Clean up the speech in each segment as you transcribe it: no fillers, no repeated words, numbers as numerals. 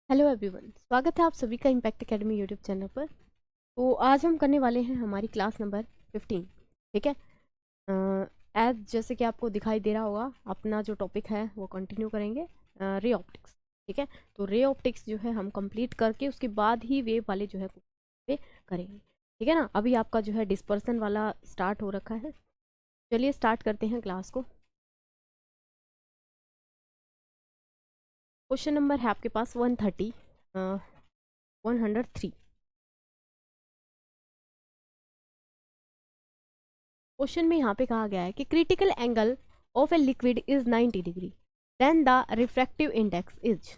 Hello everyone, स्वागत है आप सभी का इम्पैक्ट एकेडमी यूट्यूब चैनल पर। तो आज हम करने वाले हैं हमारी क्लास नंबर 15। ठीक है। एज जैसे कि आपको दिखाई दे रहा होगा, अपना जो टॉपिक है वो कंटिन्यू करेंगे, रे ऑप्टिक्स। ठीक है। तो रे ऑप्टिक्स जो है हम कंप्लीट करके उसके बाद ही वेव वाले जो है पे करेंगे। ठीक है ना। अभी आपका जो है डिस्पर्सन वाला स्टार्ट हो रखा है। चलिए स्टार्ट करते हैं क्लास को। क्वेश्चन नंबर है आपके पास 130, 103। क्वेश्चन में यहाँ पे कहा गया है कि critical angle of a liquid is 90 degree, then the refractive index is.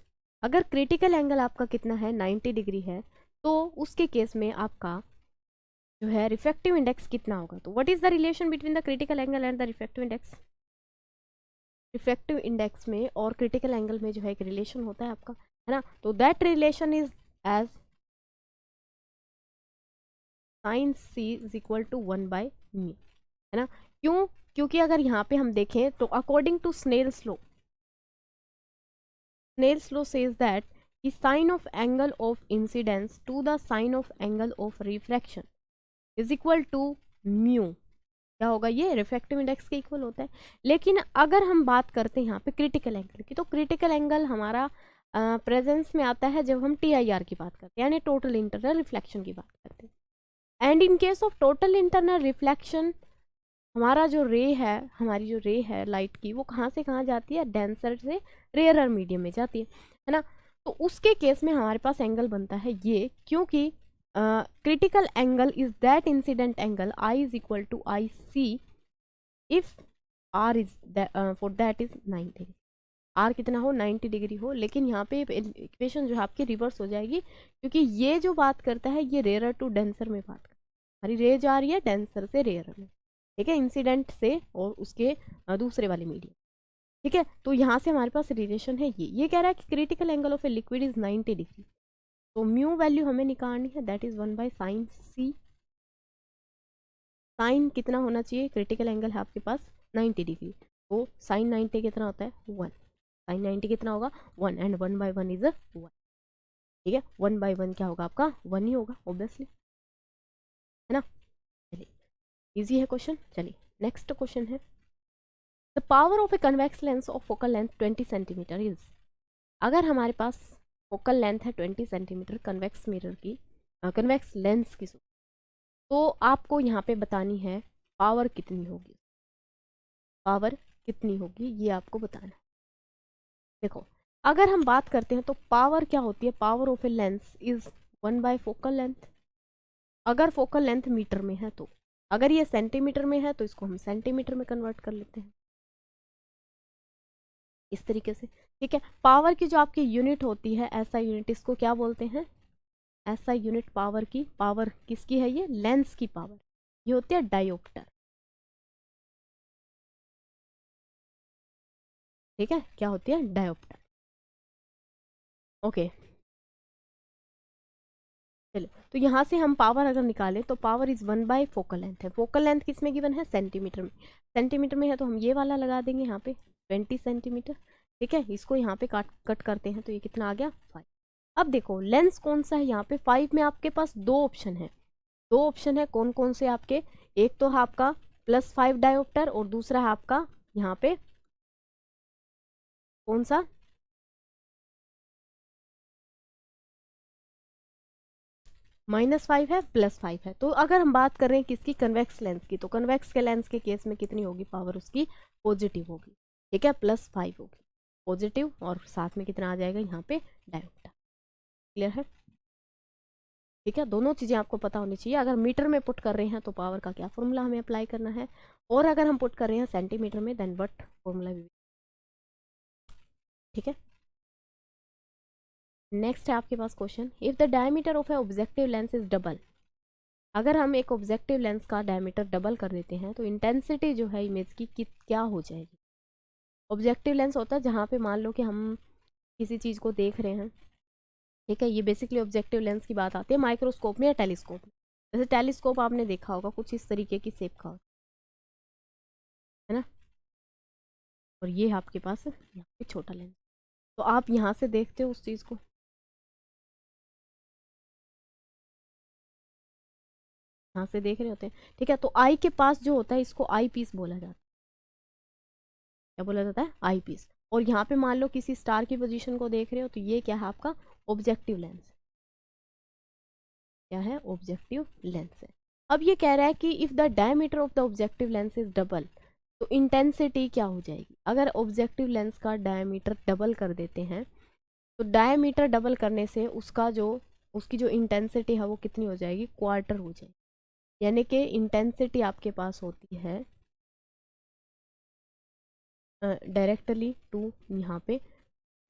अगर क्रिटिकल एंगल आपका कितना है, 90 डिग्री है, तो उसके केस में आपका जो है रिफ्रैक्टिव इंडेक्स कितना होगा। तो what is the relation between the critical angle and the refractive index. Refractive index में और क्रिटिकल एंगल में जो है एक रिलेशन होता है आपका, है ना। तो that relation is as sine C is equal to 1/μ, है ना। क्यों? क्योंकि अगर यहाँ पे हम देखें तो according to Snell's law says that the sine of angle of incidence to the sine of angle of refraction is equal to mu। क्या होगा, ये रिफ्रैक्टिव इंडेक्स के इक्वल होता है। लेकिन अगर हम बात करते हैं यहाँ पे क्रिटिकल एंगल की, तो क्रिटिकल एंगल हमारा प्रेजेंस में आता है जब हम TIR की बात करते हैं, यानी टोटल इंटरनल रिफ्लेक्शन की बात करते हैं। And in case of total internal reflection, हमारा जो रे है, हमारी जो रे है लाइट की, वो कहाँ से कहाँ जाती है, डेंसर से रेयरर मीडियम में जाती है ना। तो उसके केस में हमारे पास एंगल बनता है ये, क्योंकि critical angle is that incident angle i is equal to i c if r is for that is 90। R कितना हो, 90 डिग्री हो। लेकिन यहाँ पे इक्वेशन जो है आपकी रिवर्स हो जाएगी, क्योंकि ये जो बात करता है ये रेयर टू डेंसर में बात करता है। हमारी रे जा रही है डेंसर से रेयर में, ठीक है, इंसिडेंट से और उसके दूसरे वाले मीडियम। ठीक है। तो यहाँ से हमारे पास रिलेशन है ये कह रहा है कि critical angle of a liquid is 90 degree. तो म्यू वैल्यू हमें निकालनी है, that is 1/sin c। Sign कितना होना चाहिए, क्रिटिकल एंगल है आपके पास 90 डिग्री, तो साइन 90 कितना होता है 1। साइन 90 कितना होगा 1, एंड 1/1 इज 1। ठीक है, 1/1 क्या होगा आपका 1 ही होगा ऑब्वियसली, है ना। चलिए, इजी है क्वेश्चन। चलिए नेक्स्ट क्वेश्चन है, the power of A convex lens of focal length 20 centimetre is. अगर हमारे पास फोकल लेंथ है 20 सेंटीमीटर कन्वेक्स मिरर की, कन्वेक्स लेंस की, तो आपको यहाँ पे बतानी है पावर कितनी होगी। पावर कितनी होगी ये आपको बताना है। देखो, अगर हम बात करते हैं तो पावर क्या होती है, power of a lens is 1/फोकल लेंथ। अगर फोकल लेंथ मीटर में है तो, अगर ये सेंटीमीटर में है तो इसको हम सेंटीमीटर में कन्वर्ट कर लेते हैं इस तरीके से। ठीक है। पावर की जो आपकी यूनिट होती है, ऐसा यूनिट, इसको क्या बोलते हैं, ऐसा यूनिट पावर की। पावर किसकी है, ये लेंस की पावर, ये होती है डायोप्टर। ठीक है, क्या होती है, डायोप्टर। ओके, चलिए, तो यहाँ से हम पावर अगर निकालें तो पावर इज 1/फोकल लेंथ है। फोकल लेंथ किस में गिवन है, सेंटीमीटर में। सेंटीमीटर में है तो हम ये वाला लगा देंगे यहाँ पे 20 सेंटीमीटर। ठीक है, इसको यहाँ पे कट करते हैं तो ये कितना आ गया 5। अब देखो लेंस कौन सा है यहाँ पे, 5 में आपके पास दो ऑप्शन है। दो ऑप्शन है, कौन कौन से आपके, एक तो है आपका +5 डायोप्टर और दूसरा है आपका यहाँ पे कौन सा, -5 है, +5 है। तो अगर हम बात कर रहे हैं किसकी, कन्वेक्स लेंस की, तो कन्वेक्स के लेंस के केस में कितनी होगी पावर, उसकी पॉजिटिव होगी। ठीक है, +5 होगी पॉजिटिव, और साथ में कितना आ जाएगा यहाँ पे डायोप्टर। क्लियर है। ठीक है, दोनों चीज़ें आपको पता होनी चाहिए। अगर मीटर में पुट कर रहे हैं तो पावर का क्या फॉर्मूला हमें अप्लाई करना है, और अगर हम पुट कर रहे हैं सेंटीमीटर में देन वट फॉर्मूला भी। ठीक है। नेक्स्ट है आपके पास question, if the diameter of a objective lens is double. अगर हम एक ऑब्जेक्टिव लेंस का डायमीटर डबल कर देते हैं तो इंटेंसिटी जो है इमेज की क्या हो जाएगी। ऑब्जेक्टिव लेंस होता है जहाँ पे मान लो कि हम किसी चीज़ को देख रहे हैं। ठीक है, ये बेसिकली ऑब्जेक्टिव लेंस की बात आती है माइक्रोस्कोप में या टेलीस्कोप में। जैसे टेलीस्कोप आपने देखा होगा कुछ इस तरीके की शेप का, है ना। और ये आपके पास यहाँ पे छोटा लेंस, तो आप यहाँ से देखते हो उस चीज़ को, यहाँ से देख रहे होते हैं, ठीक है। तो आई के पास जो होता है इसको आई पीस बोला जाता है। क्या बोला जाता है? आई पीस। और यहाँ पे मान लो किसी स्टार की पोजीशन को देख रहे हो तो ये क्या है आपका? Objective lens. क्या है? ऑब्जेक्टिव लेंस है। अब ये कह रहा है कि if the diameter of the objective lens is double, तो इंटेंसिटी क्या हो जाएगी? अगर ऑब्जेक्टिव लेंस का डायमीटर डबल कर देते हैं तो डायमीटर डबल करने से उसकी जो इंटेंसिटी है वो कितनी हो जाएगी? क्वार्टर हो जाएगी। यानी कि इंटेंसिटी आपके पास होती है डायरेक्टली टू यहाँ पे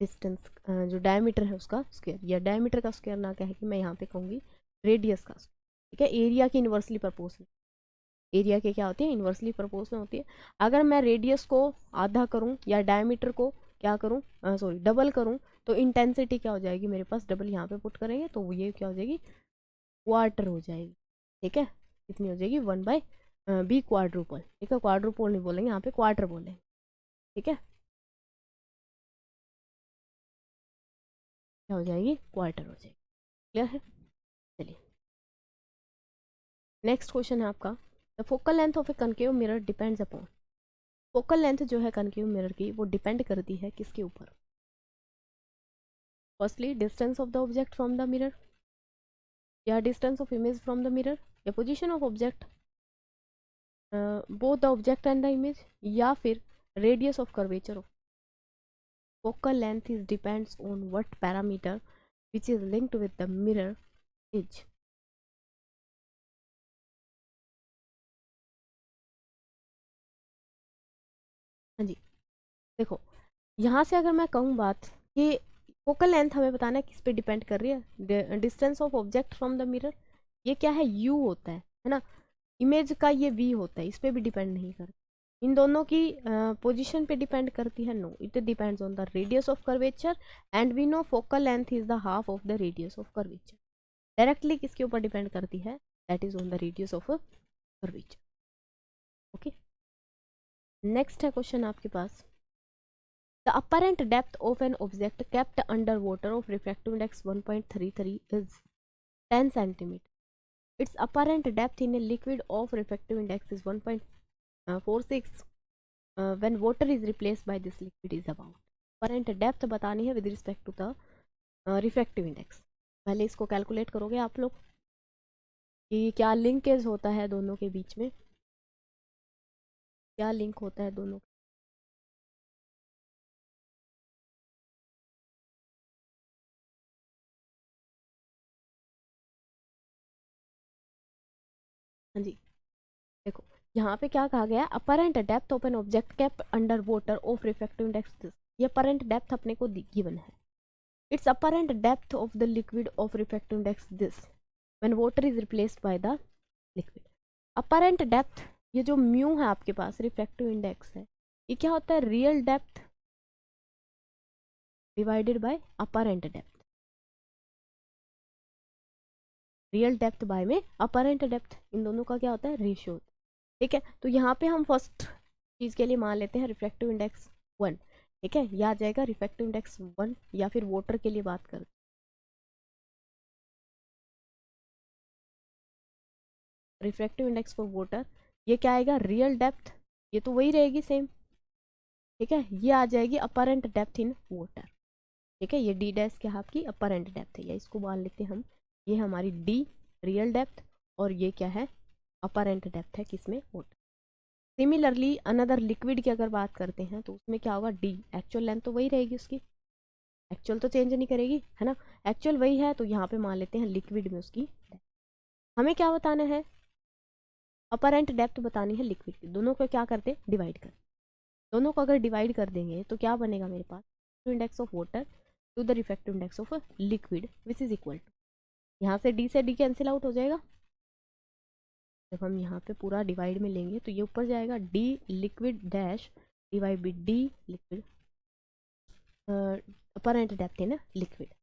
डिस्टेंस, जो डायमीटर है उसका स्क्वायर, या डायमीटर का स्क्वायर ना कह के मैं यहाँ पे कहूँगी रेडियस का स्क्वायर, ठीक है। एरिया की इन्वर्सली प्रोपोर्शनल, एरिया के क्या होती है? इन्वर्सली प्रोपोर्शनल होती है। अगर मैं रेडियस को आधा करूँ या डायमीटर को क्या करूँ, सॉरी डबल करूँ, तो इंटेंसिटी क्या हो जाएगी मेरे पास? डबल यहाँ पे पुट करेंगे तो ये क्या हो जाएगी? क्वार्टर हो जाएगी, ठीक है। कितनी हो जाएगी? 1/b क्वाड्रुपल, ठीक है। क्वाड्रुपल नहीं बोलेंगे यहाँ पे, क्वार्टर बोलेंगे, ठीक है। क्या हो जाएगी? क्वार्टर हो जाएगी। क्लियर है? चलिए नेक्स्ट क्वेश्चन है आपका, the focal length of A concave mirror depends upon. Focal length जो है कनकेव मिरर की वो डिपेंड करती है किसके ऊपर? Firstly distance of the object from the mirror, या distance of image from the mirror, या position of object, both the object and the image, या फिर radius of curvature of focal length is depends on what parameter which is linked with the mirror edge. हाँ जी, देखो यहाँ से अगर मैं कहूँ बात कि फोकल लेंथ हमें बताना है किस पे डिपेंड कर रही है? Distance of object from the mirror, ये क्या है? u होता है ना। इमेज का ये v होता है, इस पे भी डिपेंड नहीं करता। इन दोनों की पोजीशन पे डिपेंड करती है? No, it depends on the radius of curvature, and we know focal length is the half of the radius of curvature. Directly किसके ऊपर डिपेंड करती है? That is on the radius of curvature. Okay, next है question आपके पास, the apparent depth of an object kept under water of refractive index 1.33 is 10 centimetre. Its apparent depth in a liquid of refractive index is 1.46 when water is replaced by this liquid is about. Apparent depth बतानी है with respect to the refractive index. पहले इसको calculate करोगे आप लोग कि क्या linkage होता है दोनों के बीच में, क्या लिंक होता है दोनों। हाँ जी, देखो यहाँ पे क्या कहा गया है? Apparent depth of an object kept under water of refractive index this. ये अपरेंट डेप्थ अपने को गिवन है। It's apparent depth of the liquid of refractive index this when water is replaced by the liquid. Apparent depth, ये जो mu है आपके पास refractive index है, ये क्या होता है? Real depth divided by apparent depth. Real depth by में अपरेंट डेप्थ, इन दोनों का क्या होता है? रेशियो, ठीक है। तो यहाँ पे हम फर्स्ट चीज के लिए मान लेते हैं रिफ्रैक्टिव इंडेक्स 1, ठीक है। यह आ जाएगा रिफ्रैक्टिव इंडेक्स 1, या फिर वाटर के लिए बात कर, रिफ्रैक्टिव इंडेक्स फॉर वाटर, ये क्या आएगा? रियल डेप्थ, ये तो वही रहेगी सेम, ठीक है। ये आ जाएगी अपरेंट डेप्थ इन वाटर, ठीक है। ये डी डैश क्या है? आपकी अपरेंट डेप्थ है, या इसको मान लेते हैं हम, ये हमारी डी रियल डेप्थ, और ये क्या है? अपरेंट डेप्थ है किसमें? वाटर। सिमिलरली अनदर लिक्विड की अगर बात करते हैं तो उसमें क्या होगा? डी एक्चुअल लेंथ तो वही रहेगी उसकी, एक्चुअल तो चेंज नहीं करेगी, है ना। एक्चुअल वही है, तो यहाँ पे मान लेते हैं लिक्विड में उसकी depth। हमें क्या बताना है? अपरेंट डेप्थ बतानी है लिक्विड की। दोनों को क्या करते? डिवाइड कर, दोनों को अगर डिवाइड कर देंगे तो क्या बनेगा मेरे पास? Index of water to the refractive index of liquid which is equal to, यहाँ से डी कैंसिल आउट हो जाएगा। जब हम यहाँ पे पूरा डिवाइड में लेंगे तो ये ऊपर जाएगा d liquid dash divide by d liquid, apparent depth है ना लिक्विड।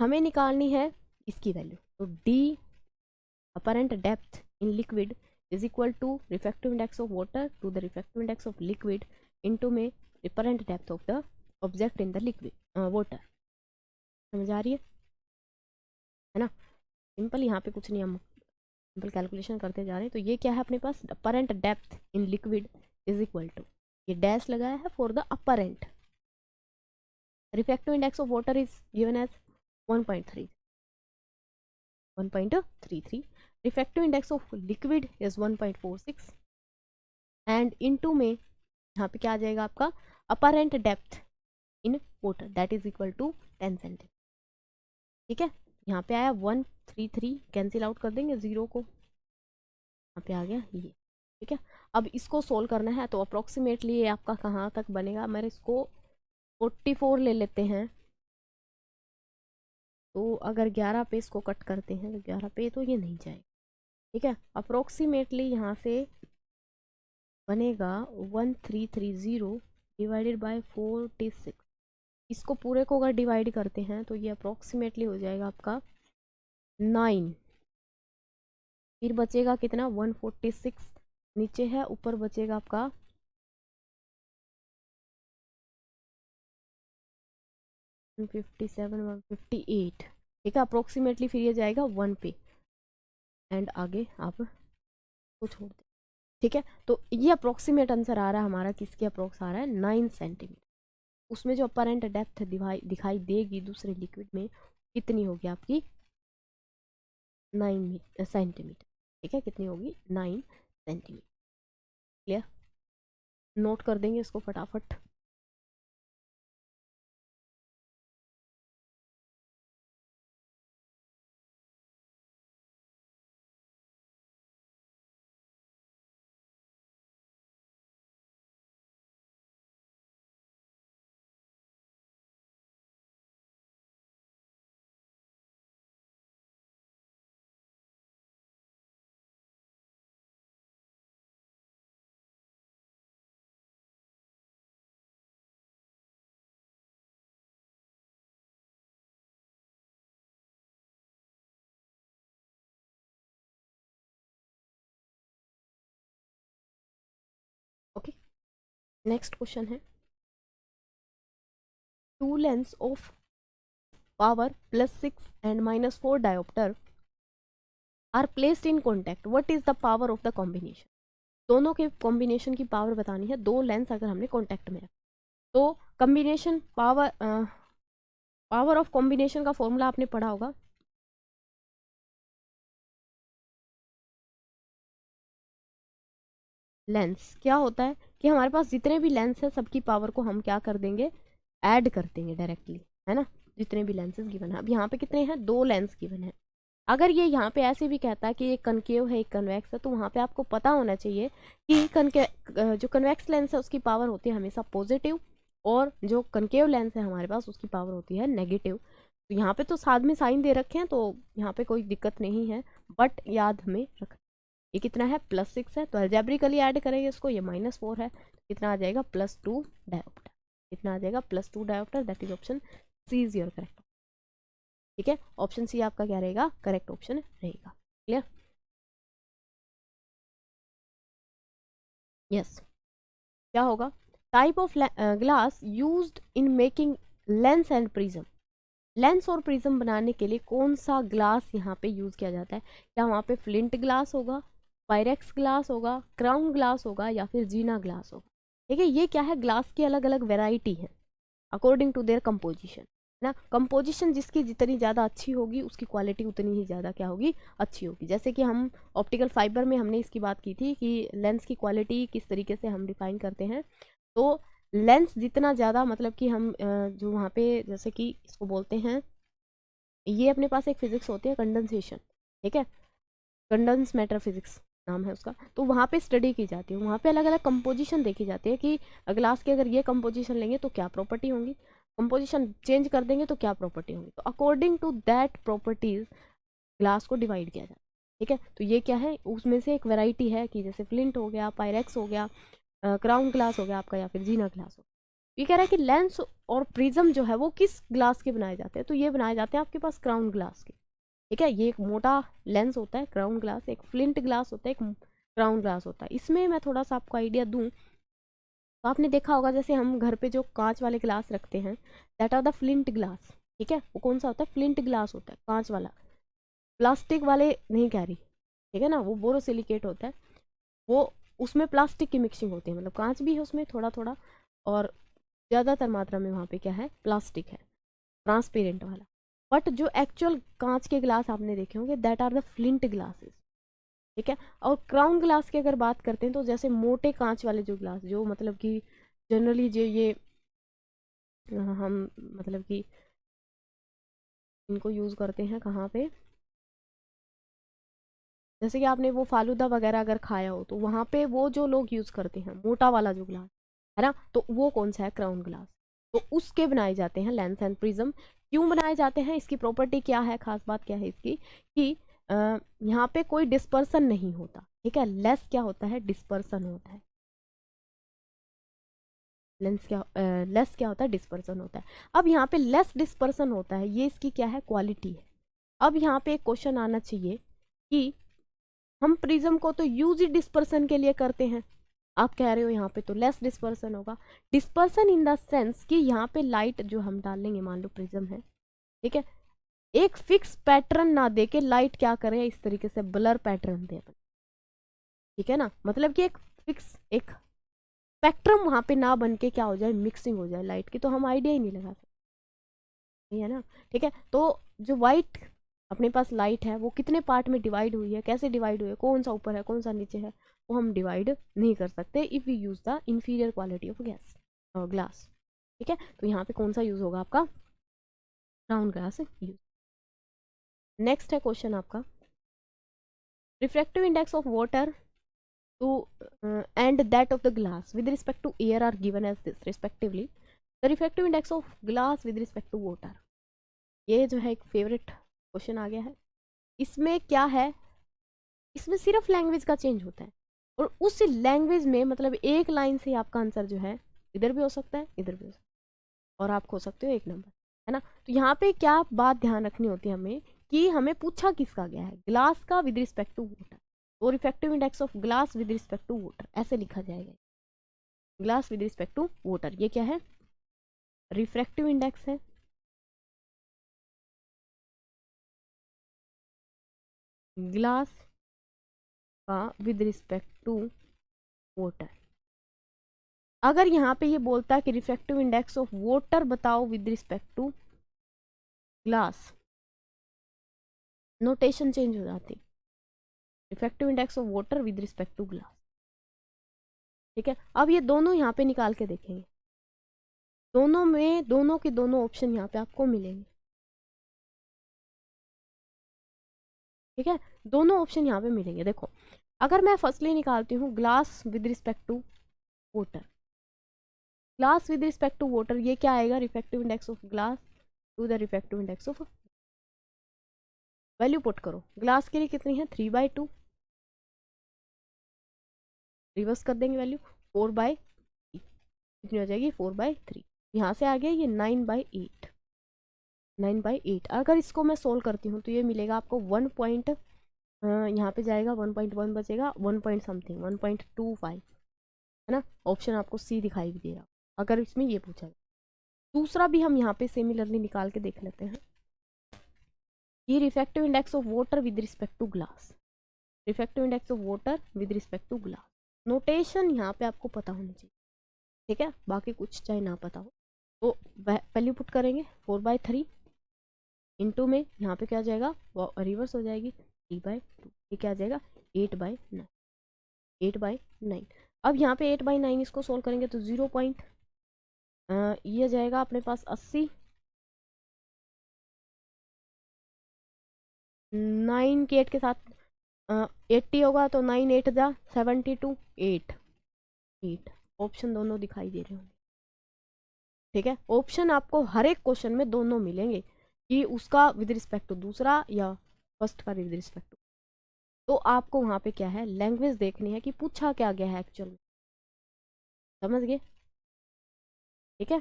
हमें निकालनी है इसकी वैल्यू, तो d apparent depth in liquid is equal to refractive index of water to the refractive index of liquid into में apparent depth of the object in the liquid water. समझ आ रही है ना? सिंपल, यहाँ पे कुछ नहीं हम सिंपल कैलकुलेशन करते जा रहे हैं। तो ये क्या है अपने पास, apparent depth in liquid is equal to, ये डैश लगाया है for the apparent, refractive index of water is given as 1.33, refractive index of liquid is 1.46 and into में यहाँ पे क्या आ जाएगा आपका apparent depth in water that is equal to 10 centimetre. ठीक है, यहाँ पे आया 133, कैंसिल आउट कर देंगे जीरो को, यहाँ पे आ गया ये। ठीक है, अब इसको सोल्व करना है तो अप्रोक्सीमेटली ये आपका कहाँ तक बनेगा, मेरे इसको 44 ले लेते हैं। तो अगर 11 पे इसको कट करते हैं तो 11 पे तो ये नहीं जाएगा। ठीक है, अप्रोक्सीमेटली यहाँ से बनेगा 1330 डिवाइडेड बाय 46। इसको पूरे को अगर डिवाइड करते हैं तो ये अप्रोक्सीमेटली हो जाएगा आपका 9, फिर बचेगा कितना 146 नीचे है, ऊपर बचेगा आपका 157 158। ठीक है, अप्रोक्सीमेटली फिर ये जाएगा 1 पे एंड आगे आप को छोड़ दें। ठीक है, तो ये अप्रोक्सीमेट आंसर आ रहा है हमारा, किसके अप्रोक्स आ रहा है 9 सेंटीमीटर। उसमें जो अपरेंट डेप्थ दिखाई देगी दूसरे लिक्विड में कितनी होगी आपकी 9 सेंटीमीटर। ठीक है, कितनी होगी 9 सेंटीमीटर। क्लियर, नोट कर देंगे इसको फटाफट। ओके, नेक्स्ट क्वेश्चन है, two lens of power +6 and -4 diopter are placed in contact, what is the power of the combination? दोनों के कॉम्बिनेशन की पावर बतानी है। दो लेंस अगर हमने कॉन्टैक्ट में रखा तो combination power, power of combination का फॉर्मूला आपने पढ़ा होगा, लेंस क्या होता है कि हमारे पास जितने भी लेंस है सबकी पावर को हम क्या कर देंगे, ऐड कर देंगे डायरेक्टली, है ना। जितने भी लेंसेज गिवन है, अब यहाँ पे कितने हैं, दो लेंस गिवन है। अगर ये यहाँ पे ऐसे भी कहता है कि एक कनकेव है एक कन्वेक्स है, तो वहाँ पे आपको पता होना चाहिए कि जो कन्वेक्स लेंस है उसकी पावर होती है हमेशा पॉजिटिव, और जो कनकेव लेंस है हमारे पास उसकी पावर होती है नेगेटिव। तो यहाँ पे तो साथ में साइन दे रखे हैं तो यहाँ पे कोई दिक्कत नहीं है, बट याद हमें रख, ये कितना है +6 है, तो अलजेब्रिकली ऐड करेंगे इसको, ये -4 है, कितना आ जाएगा +2 डायोप्टर, कितना आ जाएगा +2 dioptre, that is option c is your correct. ठीक है, ऑप्शन सी आपका क्या रहेगा, करेक्ट ऑप्शन रहेगा। Clear, yes. क्या होगा, type of glass used in making lens and prism, lens और प्रिज्म बनाने के लिए कौन सा ग्लास यहाँ पे यूज किया जाता है, क्या वहाँ पे फ्लिंट ग्लास होगा, पायरेक्स ग्लास होगा, क्राउन ग्लास होगा, या फिर जीना ग्लास होगा। ठीक है, ये क्या है, ग्लास की अलग अलग वेराइटी है अकॉर्डिंग टू देयर कंपोजिशन, ना। कंपोजिशन जिसकी जितनी ज़्यादा अच्छी होगी उसकी क्वालिटी उतनी ही ज़्यादा क्या होगी, अच्छी होगी। जैसे कि हम ऑप्टिकल फाइबर में हमने इसकी बात की थी कि लेंस की क्वालिटी किस तरीके से हम डिफाइन करते हैं। तो लेंस जितना ज़्यादा, मतलब कि हम जो वहाँ पे जैसे कि इसको बोलते हैं, ये अपने पास एक फिजिक्स होती है कंडेंसेशन, ठीक है, कंडेंस मैटर फिजिक्स नाम है उसका। तो वहाँ पे स्टडी की जाती है, वहाँ पे अलग अलग कंपोजिशन देखी जाती है कि ग्लास की अगर ये कंपोजिशन लेंगे तो क्या प्रॉपर्टी होंगी, कंपोजिशन चेंज कर देंगे तो क्या प्रॉपर्टी होंगी। तो according to that properties glass को डिवाइड किया जाता है। ठीक है, तो ये क्या है, उसमें से एक वैरायटी है कि जैसे फ्लिंट हो गया, पायरेक्स हो गया, क्राउन ग्लास हो गया आपका, या फिर जीना ग्लास हो। ये कह रहा है कि लेंस और प्रिज्म जो है वो किस ग्लास के बनाए जाते हैं, तो ये बनाए जाते हैं आपके पास क्राउन ग्लास के। ठीक है, ये एक मोटा लेंस होता है क्राउन ग्लास, एक फ्लिंट ग्लास होता है, एक क्राउन ग्लास होता है। इसमें मैं थोड़ा सा आपको आइडिया दूं तो आपने देखा होगा जैसे हम घर पे जो कांच वाले ग्लास रखते हैं, that are the flint glass. ठीक है, वो कौन सा होता है, फ्लिंट ग्लास होता है, कांच वाला, प्लास्टिक वाले नहीं कह रही, ठीक है ना, वो बोरोसिलिकेट होता है, वो उसमें प्लास्टिक की मिक्सिंग होती है, मतलब कांच भी है उसमें थोड़ा थोड़ा, और ज़्यादातर मात्रा में वहाँ पे क्या है, प्लास्टिक है, ट्रांसपेरेंट वाला। बट जो एक्चुअल कांच के ग्लास आपने देखे होंगे, that are the flint glasses. ठीक है, और क्राउन ग्लास की अगर बात करते हैं तो जैसे मोटे कांच वाले जो ग्लास, जो मतलब कि जनरली जो ये हम मतलब कि इनको यूज़ करते हैं कहाँ पे, जैसे कि आपने वो फालूदा वगैरह अगर खाया हो तो वहाँ पे वो जो लोग यूज़ करते हैं मोटा वाला जो ग्लास है ना, तो वो कौन सा है, क्राउन ग्लास। तो उसके बनाए जाते हैं लेंस एंड प्रिज्म। क्यों बनाए जाते हैं, इसकी प्रॉपर्टी क्या है, खास बात क्या है इसकी, कि यहाँ पे कोई डिस्पर्सन नहीं होता। ठीक है, लेस क्या होता है, डिस्पर्सन होता है। लेस क्या होता है, डिस्पर्सन होता है। अब यहाँ पे लेस डिस्पर्सन होता है, ये इसकी क्या है, क्वालिटी है। अब यहाँ पे एक क्वेश्चन आना चाहिए कि हम प्रिज्म को तो यूज ही डिस्पर्सन के लिए करते हैं, आप कह रहे हो यहाँ पे तो लेस डिस्पर्सन होगा। डिस्पर्सन इन द सेंस कि यहाँ पे लाइट जो हम डालेंगे, मान लो प्रिज्म है, ठीक है, एक फिक्स पैटर्न ना दे के लाइट क्या करे, इस तरीके से ब्लर पैटर्न दे अपन। ठीक है ना, मतलब कि एक फिक्स एक स्पेक्ट्रम वहां पे ना बन के क्या हो जाए, मिक्सिंग हो जाए लाइट की, तो हम आइडिया ही नहीं लगा सकते, है ना। ठीक है, तो जो वाइट अपने पास लाइट है वो कितने पार्ट में डिवाइड हुई है, कैसे डिवाइड हुई है, कौन सा ऊपर है कौन सा नीचे है, वो हम डिवाइड नहीं कर सकते if we use the inferior quality of gas glass. ठीक है, तो यहाँ पे कौन सा यूज़ होगा, आपका ब्राउन ग्लास यूज। नेक्स्ट है क्वेश्चन आपका, refractive index of water to and that of the glass with respect to air are given as this respectively. The refractive index of glass with respect to water, ये जो है एक favourite question आ गया है। इसमें क्या है, इसमें सिर्फ लैंग्वेज का चेंज होता है, और उस लैंग्वेज में मतलब एक लाइन से आपका आंसर जो है इधर भी हो सकता है इधर भी हो सकता है, और आप खो सकते हो एक नंबर, है ना। तो यहाँ पे क्या बात ध्यान रखनी होती है हमें, कि हमें पूछा किसका गया है, ग्लास का विद रिस्पेक्ट टू वाटर, और effective index of glass with respect to water ऐसे लिखा जाएगा। Glass with respect to water, ये क्या है, रिफ्रैक्टिव इंडेक्स है, ग्लास का विद रिस्पेक्ट टू वाटर। अगर यहाँ पे ये बोलता है कि रिफ्रैक्टिव इंडेक्स ऑफ वाटर बताओ with respect to glass, notation change हो जाती, refractive index of water with respect to glass. ठीक है, अब ये दोनों यहाँ पे निकाल के देखेंगे, दोनों में दोनों के दोनों ऑप्शन यहाँ पे आपको मिलेंगे। ठीक है, दोनों ऑप्शन यहाँ पे मिलेंगे। देखो, अगर मैं फर्स्टली निकालती हूँ glass with respect to water, glass with respect to water, ये क्या आएगा, refractive index of glass to the refractive index of, value put करो, ग्लास के लिए कितनी है 3/2, रिवर्स कर देंगे वैल्यू, 4/3, कितनी हो जाएगी 4/3, यहाँ से आ गया ये 9/8, 9/8। अगर इसको मैं सोल्व करती हूँ तो ये मिलेगा आपको 1 पॉइंट, यहाँ पे जाएगा 1.1 बचेगा, 1 पॉइंट समथिंग 1.25, है ना। ऑप्शन आपको सी दिखाई भी दे रहा अगर इसमें ये पूछा जाए। दूसरा भी हम यहाँ पे सिमिलरली निकाल के देख लेते हैं, ये refractive index of water with respect to glass, refractive index of water with respect to glass, notation यहाँ पे आपको पता होनी चाहिए। ठीक है, बाकी कुछ चाहे ना पता हो, तो वैल्यू पुट करेंगे 4/3 इंटू में यहाँ पे क्या जाएगा, रिवर्स हो जाएगी 3/2, ये क्या आ जाएगा 8/9, 8/9। अब यहाँ पे 8/9 इसको सोल्व करेंगे तो 0 पॉइंट, ये जाएगा अपने पास 80, 9 के 8 के साथ 80 होगा, तो 9 8 जा 72, 8 8 ऑप्शन दोनों दिखाई दे रहे होंगे। ठीक है, ऑप्शन आपको हर एक क्वेश्चन में दोनों मिलेंगे, कि उसका विद रिस्पेक्ट टू दूसरा या फर्स्ट का विद रिस्पेक्ट टू। तो आपको वहाँ पे क्या है, लैंग्वेज देखनी है कि पूछा क्या गया है एक्चुअल में, समझ गए। ठीक है,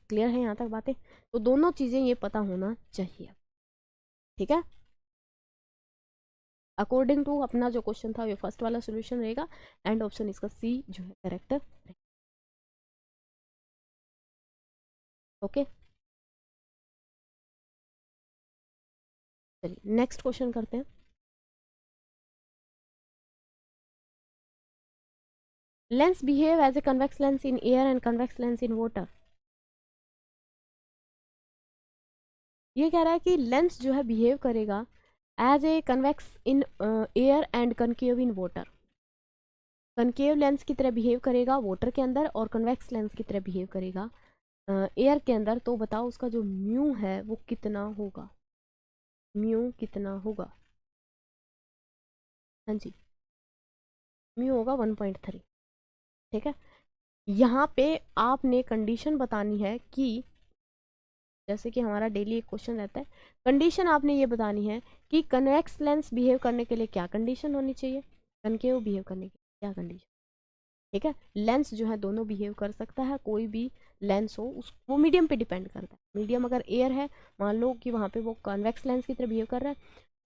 क्लियर है यहाँ तक बातें, तो दोनों चीज़ें ये पता होना चाहिए। ठीक है, अकॉर्डिंग टू अपना जो क्वेश्चन था ये फर्स्ट वाला सोल्यूशन रहेगा, एंड ऑप्शन इसका सी जो है करेक्ट रहेगा। ओके, चलिए नेक्स्ट क्वेश्चन करते हैं। Lens behave as a convex lens in air and convex lens in water. ये कह रहा है कि लेंस जो है बिहेव करेगा as a convex in air and concave in water. Concave lens की तरह बिहेव करेगा वाटर के अंदर और कन्वेक्स लेंस की तरह बिहेव करेगा एयर के अंदर। तो बताओ उसका जो म्यू है वो कितना होगा, म्यू कितना होगा? हाँ जी, म्यू होगा 1.3। ठीक है, यहाँ पे आपने कंडीशन बतानी है कि जैसे कि हमारा डेली एक क्वेश्चन रहता है, कंडीशन आपने ये बतानी है कि कन्वेक्स लेंस बिहेव करने के लिए क्या कंडीशन होनी चाहिए, कनकेव बिहेव करने के लिए क्या कंडीशन। ठीक है, लेंस जो है दोनों बिहेव कर सकता है, कोई भी लेंस हो उस वो मीडियम पे डिपेंड करता है। मीडियम अगर एयर है, मान लो कि वहाँ पे वो कन्वेक्स लेंस की तरह बिहेव कर रहा है,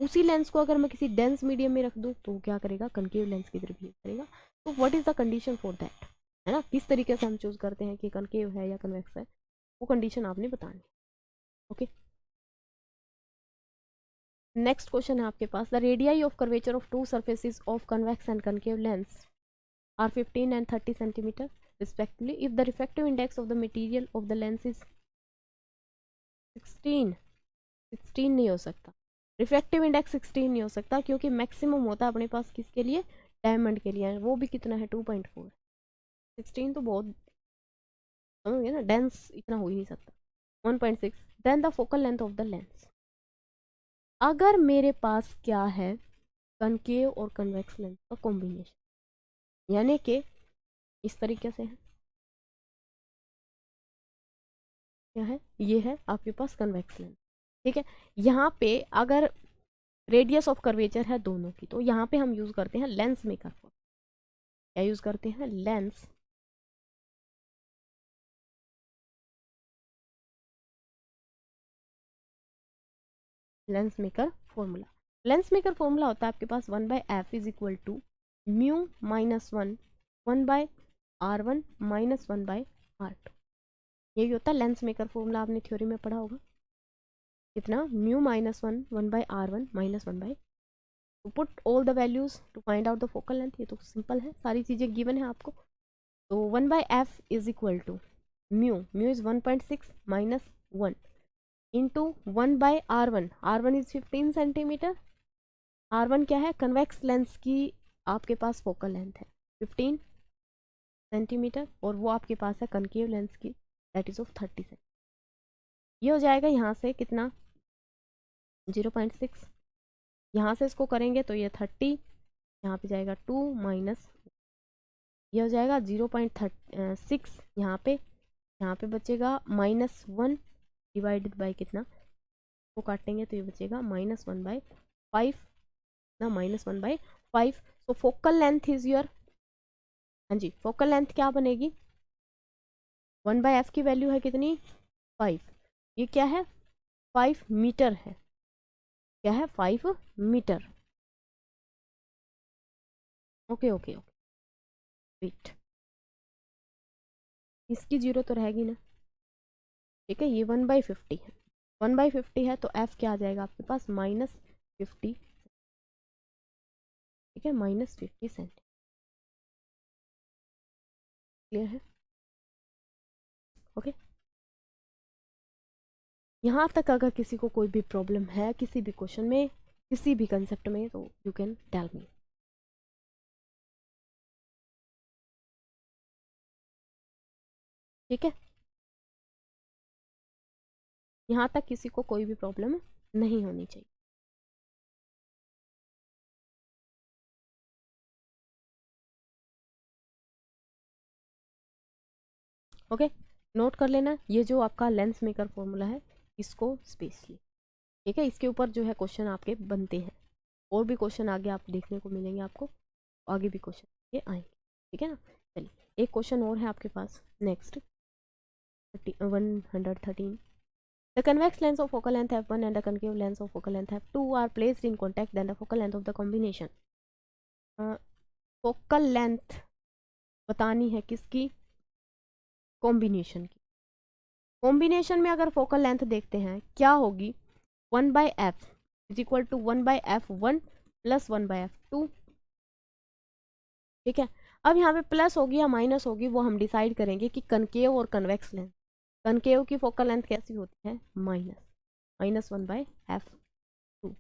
उसी लेंस को अगर मैं किसी डेंस मीडियम में रख दूँ तो वो क्या करेगा, कनकेव लेंस की तरह बिहेव करेगा। तो what is the condition for that, है ना, किस तरीके से हम चूज करते हैं कि कनकेव है या कन्वेक्स है, वो कंडीशन आपने बतानी। ओके, नेक्स्ट क्वेश्चन है आपके पास, the radii of curvature of two surfaces of convex and concave lens are 15 and 30 centimeter respectively if the refractive index of the material of the lens is 16 नहीं हो सकता, refractive index 16 नहीं हो सकता क्योंकि मैक्सिमम होता है अपने पास किसके लिए, डायमंड के लिए, वो भी कितना है 2.4। 16 तो बहुत समझ गए ना, डेंस इतना हो ही नहीं सकता। 1.6 then the focal length of the lens. अगर मेरे पास क्या है, कनकेव और कन्वेक्स लेंस का कॉम्बिनेशन, यानी कि इस तरीके से है, क्या है, ये है आपके पास कन्वेक्स लेंस। ठीक है, यहाँ पे अगर रेडियस ऑफ कर्वेचर है दोनों की, तो यहाँ पे हम यूज करते हैं लेंस मेकर फॉर्मूला। क्या यूज करते हैं, lens maker formula. Lens maker formula होता है आपके पास 1/f is equal to mu minus 1/r1 minus 1/r2। यही होता है लेंस मेकर फॉर्मूला, आपने थ्योरी में पढ़ा होगा। कितना, mu minus 1/r1 minus 1/, to put all the values to find out the focal length। ये तो सिंपल है, सारी चीज़ें गिवन है आपको। तो 1/f is equal to mu is 1.6 minus 1 into 1/r1, r1 is 15 centimetre. r1 क्या है, कन्वेक्स लेंस की आपके पास फोकल लेंथ है 15 सेंटीमीटर, और वो आपके पास है कनकेव लेंस की दैट इज ऑफ 30 सेंटीमीटर। ये हो जाएगा यहाँ से कितना, 0.6, यहाँ से इसको करेंगे तो ये 30, यहाँ पे जाएगा 2 माइनस, ये हो जाएगा 0.6, यहाँ पे बचेगा -1 डिवाइडेड बाई कितना, वो काटेंगे तो ये बचेगा -1/5 ना, -1/5। तो फोकल लेंथ इज योर, हाँ जी, फोकल लेंथ क्या बनेगी, 1/f की वैल्यू है कितनी, 5, ये क्या है 5 मीटर है, क्या है 5 metre. Okay okay okay, wait, इसकी जीरो तो रहेगी ना। ठीक है, ये 1/50 है, 1/50 है तो f क्या आ जाएगा आपके पास -50। ठीक है, -50 सेंटीमीटर। क्लियर है, ओके। यहाँ तक अगर किसी को कोई भी प्रॉब्लम है किसी भी क्वेश्चन में, किसी भी कंसेप्ट में, तो यू कैन टेल मी। ठीक है, यहाँ तक किसी को कोई भी प्रॉब्लम नहीं होनी चाहिए। ओके, नोट कर लेना ये जो आपका लेंस मेकर फॉर्मूला है, इसको स्पेशली। ठीक है, इसके ऊपर जो है क्वेश्चन आपके बनते हैं, और भी क्वेश्चन आगे आप देखने को मिलेंगे आपको, आगे भी क्वेश्चन ये आएंगे। ठीक है ना, चलिए एक क्वेश्चन और है आपके पास, next 113। The convex lens of focal length f1 and the concave lens of focal length f2 are placed in contact, then the focal length of the combination। Focal length बतानी है किसकी, कॉम्बिनेशन की। Combination में अगर focal length देखते हैं क्या होगी, 1/f is equal to 1/f1 plus 1/f2। ठीक है, अब यहाँ पे प्लस होगी या माइनस होगी वो हम डिसाइड करेंगे कि कनकेव और कन्वेक्स लेंथ। कनकेव की फोकल लेंथ कैसी होती है, -1/f2।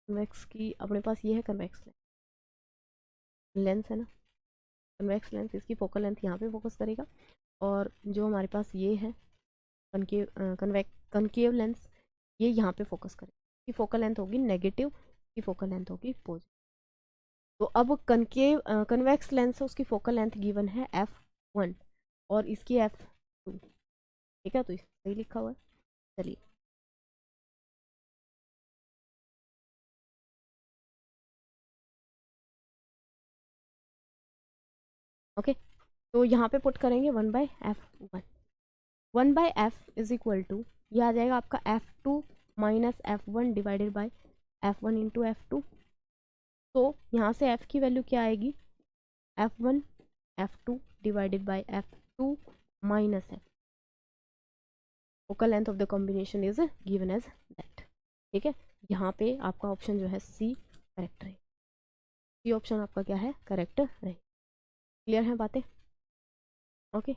कन्वेक्स की अपने पास ये है कन्वेक्स लेंस है ना, कन्वेक्स लेंस, इसकी फोकल लेंथ यहाँ पे फोकस करेगा। और जो हमारे पास ये है कनकेव कनकेव लेंस, ये यहाँ पे फोकस करेगा। इसकी फोकल लेंथ होगी नेगेटिव, इसकी फोकल लेंथ होगी पॉजिटिव। तो अब कनकेव कन्वेक्स लेंस है, उसकी फोकल लेंथ गिवन है f1 और इसकी f2। ठीक है, तो सही लिखा हुआ है। चलिए ओके, तो यहाँ पे पुट करेंगे 1/f1। 1/f is equal to, ये आ जाएगा आपका f2 minus f1 divided by f1 into f2। तो यहाँ से f की वैल्यू क्या आएगी, f1 f2 divided by f2 minus f। Focal length of the combination is given as that. ठीक है, यहाँ पे आपका ऑप्शन जो है सी करेक्ट रहे, सी ऑप्शन आपका क्या है, करेक्ट रहे। क्लियर है बातें? ओके,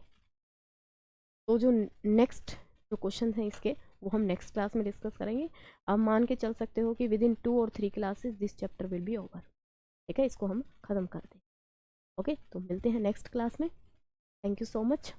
तो जो नेक्स्ट जो क्वेश्चन हैं इसके वो हम नेक्स्ट क्लास में डिस्कस करेंगे। आप मान के चल सकते हो कि विद इन 2 और 3 classes this chapter will be over. ठीक है, इसको हम ख़त्म कर दें। ओके, तो मिलते हैं नेक्स्ट क्लास में। Thank you so much.